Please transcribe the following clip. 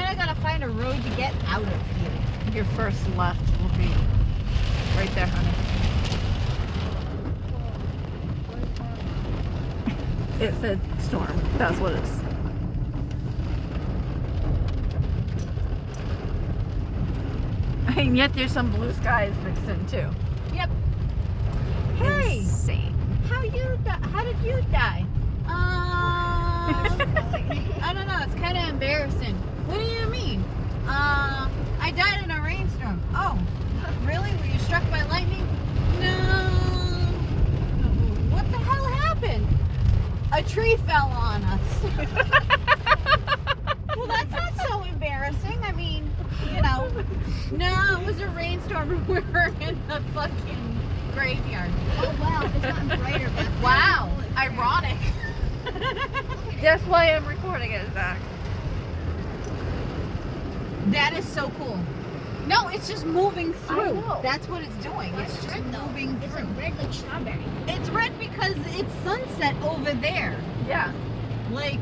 I gotta find a road to get out of here. Your first left will be right there, honey. It said storm. That's what it is. And yet there's some blue skies mixed in too. Yep. Hey, Insane. how did you die? I don't know. It's kind of embarrassing. What do you mean? I died in a rainstorm. Oh, really? Were you struck by lightning? No. What the hell happened? A tree fell on us. Well, that's not so embarrassing. I mean, you know. No, it was a rainstorm. We were in the fucking graveyard. Oh wow, it's gotten brighter back there. Wow. Holy crap. Ironic. That's why I'm recording it, Zach. That is so cool. No, it's just moving through. I know. That's what it's doing. Why It's is it just red, though? moving It's through. like red like strawberry. It's red because it's sunset over there. Yeah. Like,